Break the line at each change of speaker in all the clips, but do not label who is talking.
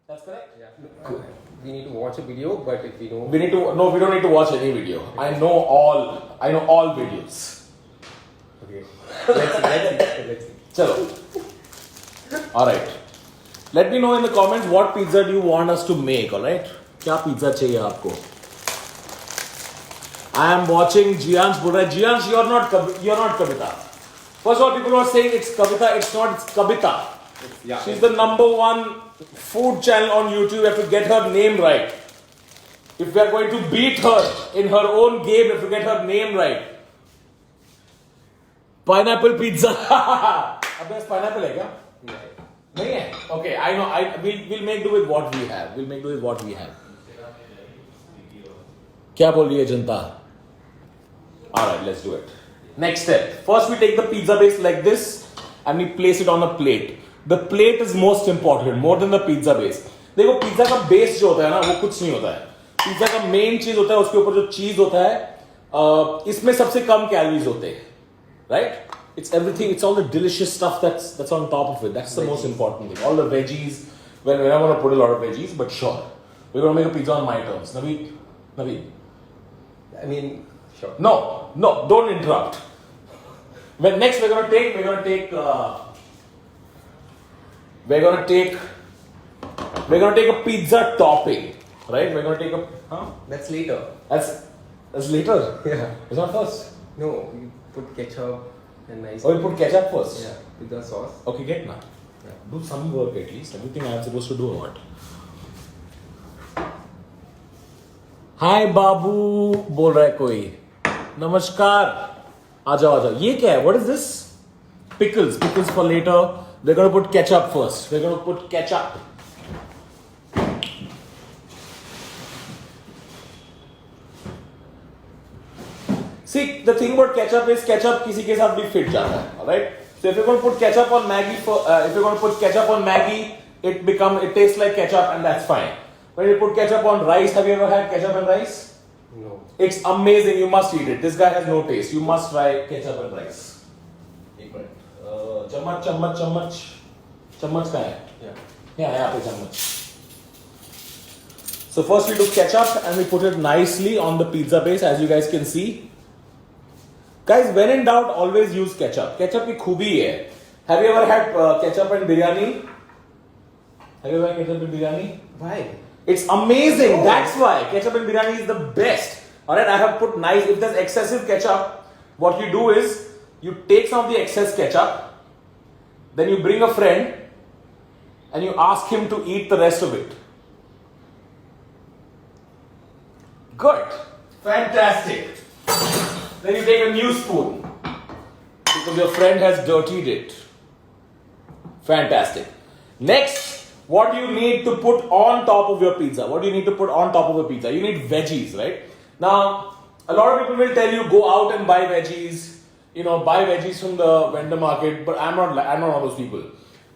That's correct?
Yeah. We need to watch a video, but if we know...
We don't need to watch any video. I know all videos.
Okay. Let's see.
Chalo. Alright. Let me know in the comments what pizza do you want us to make, alright? क्या pizza चाहिए आपको? I am watching Jiansh बोल रहा है Jiansh, you're not Kavita. First of all, people are saying it's Kavita, it's not, it's Kavita.
Yeah.
She's the #1 food channel on YouTube. We have to get her name right. If we are going to beat her in her own game, we have to get her name right. Pineapple pizza. अबे pineapple है क्या? नहीं है? Okay, I know. We'll make do with what we have. We'll make do with what we have. क्या बोल रही है जनता? Alright, let's do it. Next step. First, we take the pizza base like this and we place it on a plate. The plate is most important, more than the pizza base. देखो pizza का base जो होता है ना वो कुछ नहीं होता है. पिज्जा का मेन चीज होता है उसके ऊपर जो चीज होता है इसमें सबसे कम कैलोरीज होते हैं, right? It's everything. It's all the delicious stuff that's on top of it. That's the most important thing. All the veggies. Well, we're not going to put a lot of veggies, but sure, we're going to make a pizza on my terms. Naveed.
I mean, sure.
No, don't interrupt. Well, next we're going to take a pizza topping, right? We're going to take a. Huh?
That's later.
That's later.
Yeah.
It's not first.
No, you put ketchup and nice.
Oh, you put ketchup first.
Yeah, with the sauce.
Okay, get now.
Yeah.
Do some work at least. Everything I'm supposed to do or what? हाय बाबू बोल रहा है कोई. नमस्कार. आ जाओ. ये क्या है? What is this? Pickles for later. We're going to put ketchup first. We're going to put ketchup. See, the thing about ketchup is ketchup किसी के साथ भी fit जाता है, alright? So if you're going to put ketchup on Maggi, it tastes like ketchup and that's fine. When you put ketchup on rice, have you ever had ketchup and rice?
No.
It's amazing. You must eat it. This guy has no taste. You must try ketchup and rice. एक minute. चम्मच का है?
Yeah.
यहाँ पे चम्मच. So first we do ketchup and we put it nicely on the pizza base, as you guys can see. Guys, when in doubt, always use ketchup. Ketchup की खूबी है. Have you ever had ketchup and biryani? Have you ever had ketchup and biryani?
Why?
It's amazing. Oh. That's why ketchup and biryani is the best. Alright, I have put nice. If there's excessive ketchup, what you do is you take some of the excess ketchup, then you bring a friend and you ask him to eat the rest of it. Good. Fantastic. Then you take a new spoon because your friend has dirtied it. Fantastic. Next, what do you need to put on top of your pizza? What do you need to put on top of a pizza? You need veggies, right? Now, a lot of people will tell you go out and buy veggies. Buy veggies from the vendor market. But I'm not one of those people.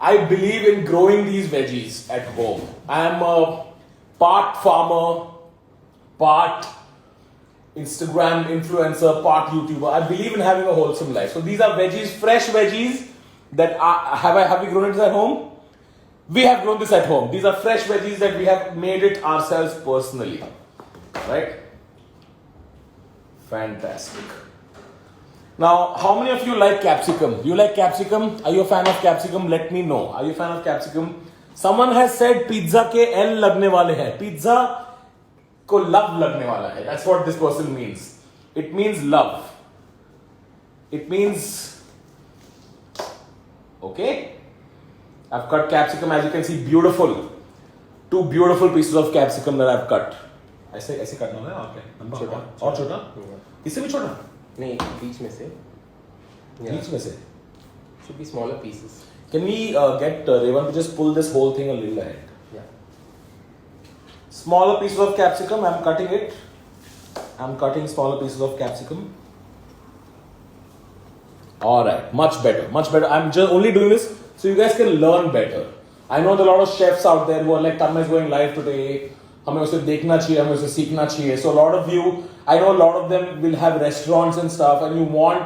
I believe in growing these veggies at home. I'm a part farmer, part Instagram influencer, part YouTuber. I believe in having a wholesome life. So these are veggies, fresh veggies that have we grown it at home? We have grown this at home. These are fresh veggies that we have made it ourselves personally. Right? Fantastic. Now, how many of you like capsicum? You like capsicum? Are you a fan of capsicum? Let me know. Are you a fan of capsicum? Someone has said pizza के L लगने वाले हैं. Pizza को love लगने वाला है. That's what this person means. It means love. It means... Okay? I've cut capsicum, as you can see, beautiful. 2 beautiful pieces of capsicum that I've cut. ऐसे करना है और क्या? लंबा और छोटा? इससे भी छोटा?
नहीं, बीच में से.
बीच में से?
Should be smaller pieces.
Can we get Revan to just pull this whole thing a little ahead?
Yeah.
Smaller pieces of capsicum, I'm cutting it. I'm cutting smaller pieces of capsicum. Alright, much better. I'm just only doing this so you guys can learn better. I know there are a lot of chefs out there who are like, Tanmay is going live today. हमें उसे देखना चाहिए, हमें उसे सीखना चाहिए. So a lot of you, I know a lot of them will have restaurants and stuff and you want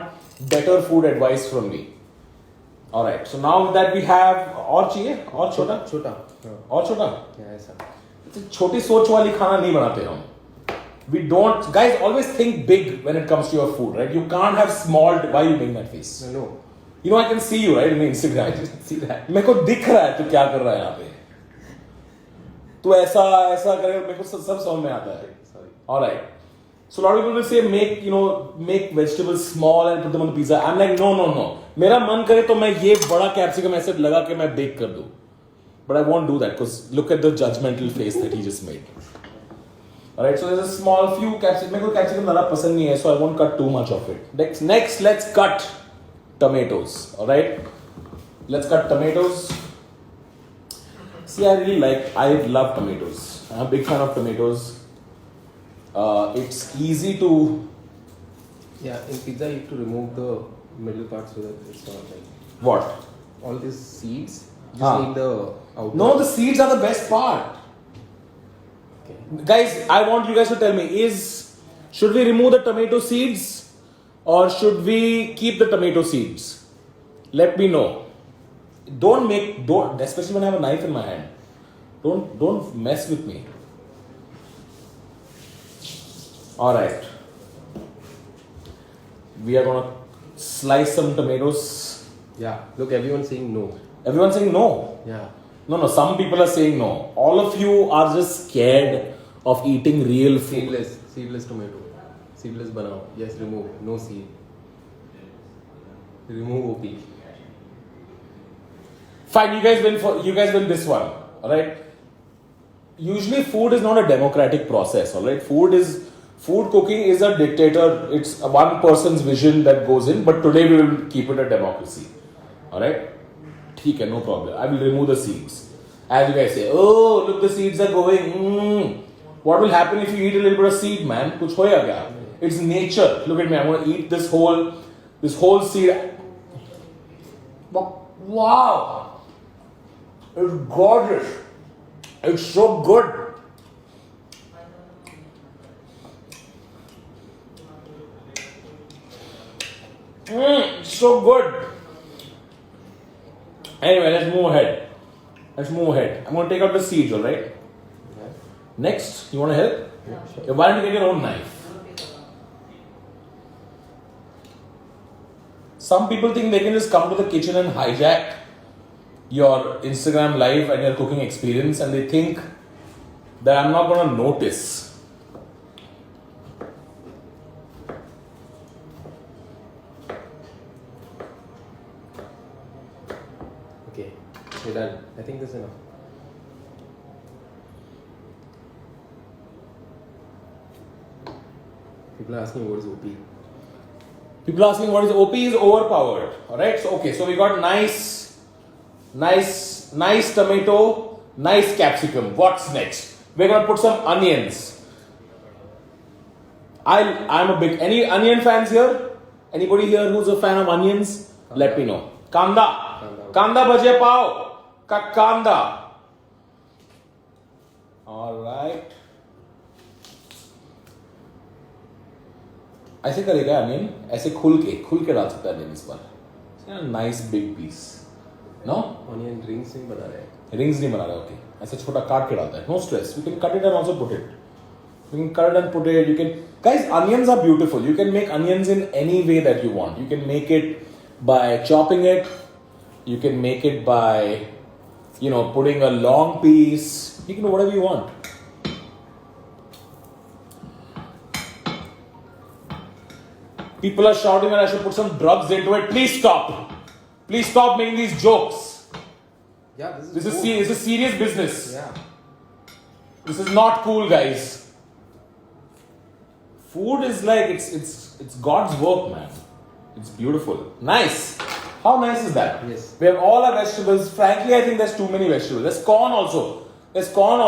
better food advice from me. All right. So now that we have और चाहिए और छोटा
छोटा हाँ
और छोटा
yeah, ऐसा
छोटी सोच वाली खाना नहीं बनाते हम. We don't, guys. Always think big when it comes to your food, right? You can't have small. Why are you making that face?
no
You know I can see you right in the Instagram.
I just see that
मेरे को दिख रहा है तू क्या कर रहा है यहाँ पे. तू ऐसा ऐसा करे मेरे को सब समझ में आता है.
sorry
All right. So a lot of people will say make vegetables small and put them on the pizza. I'm like no. मेरा मन करे तो मैं ये बड़ा कैप्सिकम ऐसे लगा के मैं बेक कर दूं. But I won't do that because look at the judgmental face that he just made. Alright, so there's a small few capsicum. मेरे को capsicum ज़्यादा पसंद नहीं है, so I won't cut too much of it. Next, let's cut tomatoes. Alright, let's cut tomatoes. See, I love tomatoes. I'm a big fan of tomatoes. It's easy to.
yeah in pizza you have to remove the middle part so that it's not like
What?
all these seeds just
Huh.
need the outer
No, the seeds are the best part.
okay
Guys, I want you guys to tell me: should we remove the tomato seeds, or should we keep the tomato seeds? Let me know. Don't, especially when I have a knife in my hand. Don't mess with me. All right. We are gonna slice some tomatoes.
yeah look everyone's saying no
Everyone's saying no.
yeah
No. Some people are saying no. All of you are just scared of eating real food.
seedless tomato seedless banao yes remove no seed remove OP
Fine, you guys win this one. Alright? Usually food is not a democratic process, alright? Food cooking is a dictator. It's a one person's vision that goes in, but today we will keep it a democracy. Alright? ठीक है, no problem. I will remove the seeds. As you guys say, oh, look, the seeds are going. What will happen if you eat a little bit of seed, man? कुछ होएगा क्या? It's nature. Look at me. I'm going to eat this whole seed. Wow! It's gorgeous. It's so good. So good. Anyway, let's move ahead. I'm going to take out the seeds, alright?
yeah
Next, you want to help?
yeah sure
Why don't you get your own knife? Some people think they can just come to the kitchen and hijack your Instagram live and your cooking experience, and they think that I'm not going to notice.
okay we're done I think that's enough people are asking what is OP
People are asking what is OP is overpowered. Alright, so okay, so we got nice tomato, nice capsicum. What's next? We're gonna put some onions. I'm a big onion fans here? Anybody here who's a fan of onions? Let me know. Kanda bhajiya pao ka kanda. Alright. ऐसे करेगा onion ऐसे खुल के डाल सकता है onion इस बार nice big piece no
onion rings नहीं बना रहे हैं
रिंग्स नहीं बना रहा ओके ऐसे छोटा काट के डालता है no stress you can cut it and also put it you can cut it and put it you can guys onions are beautiful you can make onions in any way that you want you can make it by chopping it you can make it by putting a long piece you can do whatever you want People are shouting that I should put some drugs into it. Please stop. Please stop making these jokes.
yeah
This is serious business.
yeah
This is not cool, guys. Food is like it's God's work, man. It's beautiful. Nice. How nice is that?
Yes.
We have all our vegetables. Frankly, I think there's too many vegetables. There's corn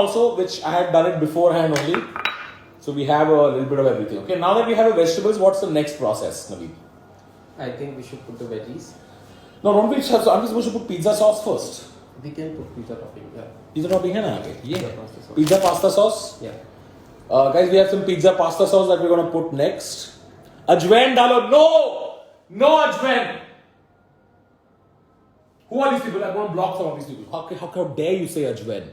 also, which I had done it beforehand only. So we have a little bit of everything. Okay, now that we have the vegetables, what's the next process, Naveen?
I think we should put the veggies
No, don't we have, aren't we supposed to put pizza sauce first?
we can put pizza topping yeah
Pizza topping है ना आगे? ये
Pizza pasta sauce.
Pizza pasta sauce.
yeah
Guys, we have some pizza pasta sauce that we're gonna put next. Ajwain dalo. No ajwain. Who are these people? I'm going to block some of these people. How dare you say ajwain?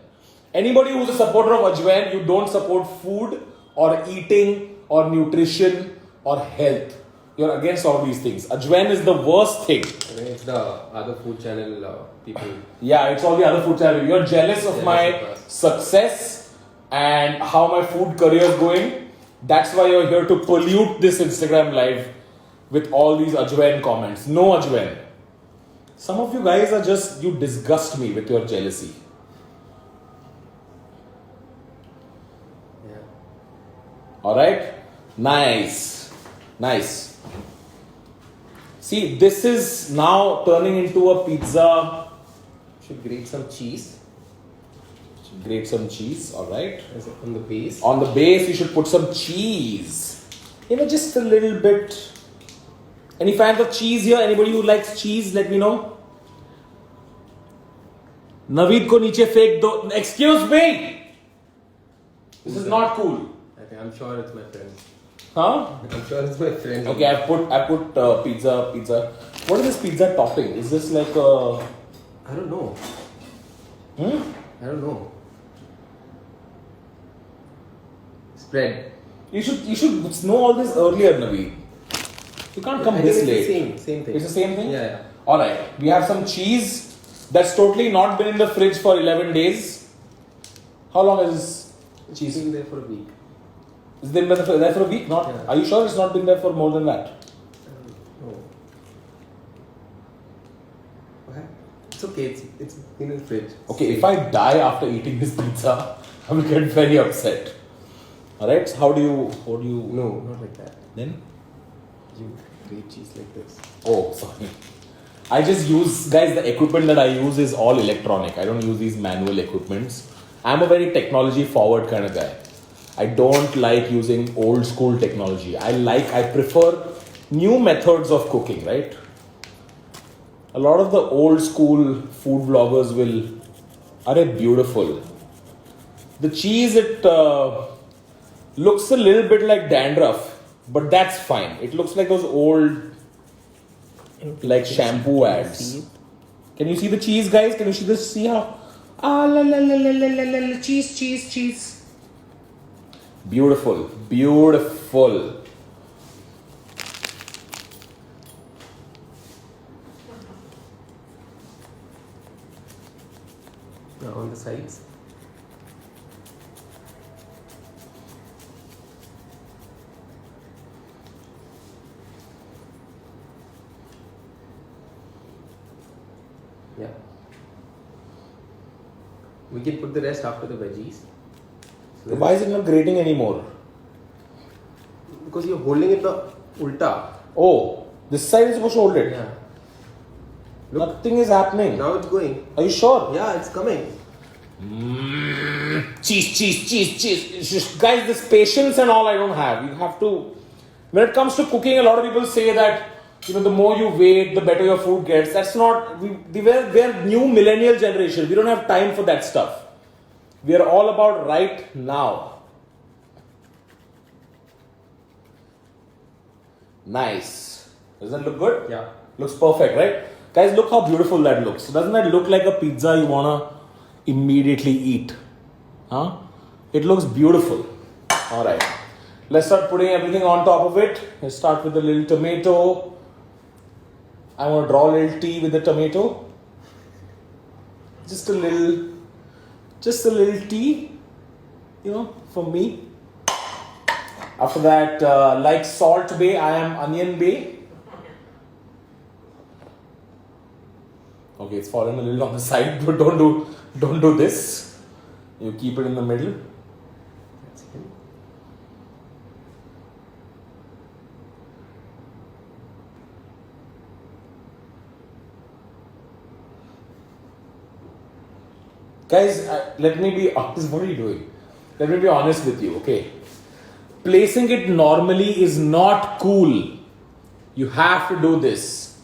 Anybody who's a supporter of ajwain, you don't support food or eating or nutrition or health. You're against all these things. Ajwain is the worst thing.
I mean, it's the other food channel people.
Yeah, it's all the other food channels. You're jealous of
Jealous
my
of us.
success and how my food career is going. That's why you're here to pollute this Instagram live with all these ajwain comments. No ajwain. Some of you guys are just, you disgust me with your jealousy.
Yeah.
Alright? Nice. Nice. See, this is now turning into a pizza.
Should grate some cheese
Grate some cheese, alright?
as a- on the base.
On the base, you should put some cheese. You know, just a little bit. Any fans of cheese here? Anybody who likes cheese, let me know. Naveed ko niche fake do. Excuse me! This is not cool.
I'm sure it's my friend.
Huh?
I'm sure it's my friend.
Okay, I put pizza. What is this pizza topping? Is this like a...
I don't know. I don't know. Spread.
You should know all this earlier, Naveed. You can't come
I
this
think it's
late.
the same thing.
It's the same thing?
Yeah.
Alright, we have some cheese that's totally not been in the fridge for 11 days. How long is this
It's
cheese?
been there for a week.
Is it been there for a week? Not.
Yeah.
Are you sure it's not been there for more than that?
No. What? It's okay. It's in the fridge.
Okay, if I die after eating this pizza, I will get very upset. Alright, so how do you
No, not like that.
then?
You grate cheese like this.
Oh, sorry. I just use, guys, the equipment that I use is all electronic. I don't use these manual equipments. I'm a very technology forward kind of guy. I don't like using old school technology. I prefer new methods of cooking, right? A lot of the old school food vloggers are beautiful. The cheese, it looks a little bit like dandruff, but that's fine. It looks like those old like shampoo ads. Can you see the cheese, guys? Can you see this? See how? Ah, la la la la la la la la, cheese. Beautiful.
Now on the sides. Yeah. We can put the rest after the veggies. So
Why is it not grating anymore?
because you're holding it the ulta.
Oh, this side is supposed to hold it.
Yeah. Look.
Nothing is happening.
Now it's going.
Are you sure?
Yeah, it's coming.
Cheese. It's just, guys, this patience and all I don't have. You have to. When it comes to cooking, a lot of people say that the more you wait, the better your food gets. That's not. We're new millennial generation. We don't have time for that stuff. We are all about right now. Nice. Doesn't that look good?
Yeah.
Looks perfect, right? Guys, look how beautiful that looks. Doesn't that look like a pizza you wanna immediately eat? Huh? It looks beautiful. Alright. Let's start putting everything on top of it. Let's start with a little tomato. I want to draw a little T with the tomato. Just a little T, for me. After that, like Salt Bay, I am Onion Bay. Okay, it's fallen a little on the side, but don't do this. You keep it in the middle.
That's it.
Guys, let me be honest. What are you doing? Let me be honest with you, okay? Placing it normally is not cool. You have to do this.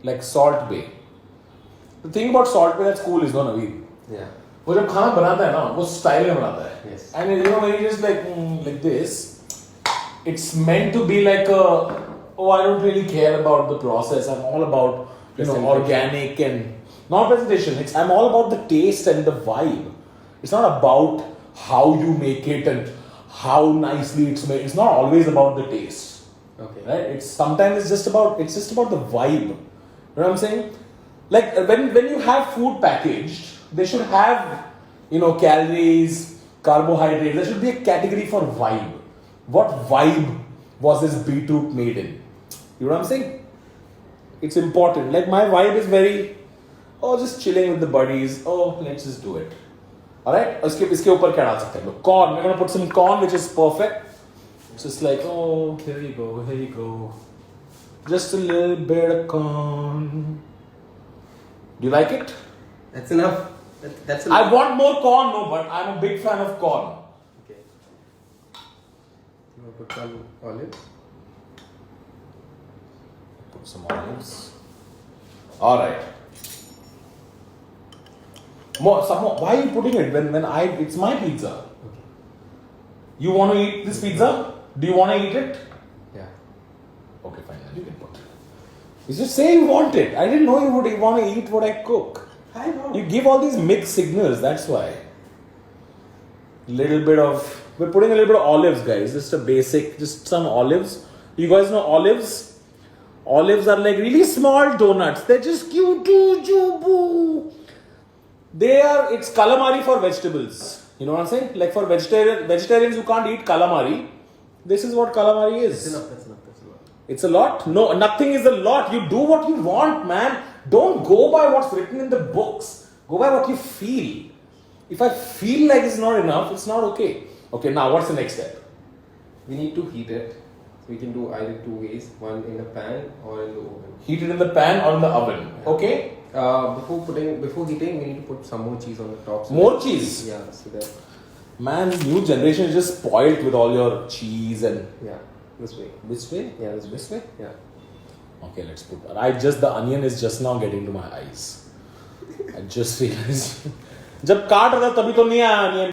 Like Salt Bay. The thing about Salt Bay that's cool is, no, Naveed.
Yeah.
वो जब खाना बनाता है ना वो style में बनाता है
Yes.
and when you just like this, it's meant to be like a, oh, I don't really care about the process, I'm all about
Presentation.
organic and not presentation. I'm all about the taste and the vibe. It's not about how you make it and how nicely it's made. It's not always about the taste,
Okay.
right? It's just about the vibe. You know what I'm saying? Like when you have food packaged, they should have calories, carbohydrates. There should be a category for vibe. What vibe was this beetroot made in? You know what I'm saying? It's important. Like my vibe is very, just chilling with the buddies. Let's just do it. Alright? इसके ऊपर क्या डाल सकते हैं लोग? Corn. We're gonna put some corn, which is perfect. It's just like,
Here you go.
just a little bit of corn. Do you like it?
That's enough. That's
I
enough.
want more corn, no, but I'm a big fan of corn.
Okay. You want to put some olives?
Put some olives. Alright. Some more. Why are you putting it when it's my pizza?
Okay.
You want to eat this pizza? Do you want to eat it?
Yeah.
Okay, fine. Then you can put. You just say you want it. I didn't know you would want to eat what I cook.
I know.
You give all these mixed signals. That's why. We're putting a little bit of olives, guys. Just a basic, just some olives. You guys know olives? Olives are like really small donuts. They're just cute, boo. It's calamari for vegetables. You know what I'm saying? Like for vegetarians who can't eat calamari, this is what calamari is.
That's enough.
It's a lot? No, nothing is a lot. You do what you want, man. Don't go by what's written in the books. Go by what you feel. If I feel like it's not enough, it's not okay. Okay, now what's the next step?
We need to heat it. We can do either two ways. One in a pan or in the oven.
Heat it in the pan or in the oven. Okay?
Before heating, we need to put some more cheese on the top.
More cheese?
Yeah, so that.
Man, new generation is just spoiled with all your cheese and...
Yeah, this way.
This way?
Yeah, this way. Yeah.
Okay, let's put that. The onion is just now getting to my eyes. I just realized. जब काट रहा था तभी तो नहीं आया onion.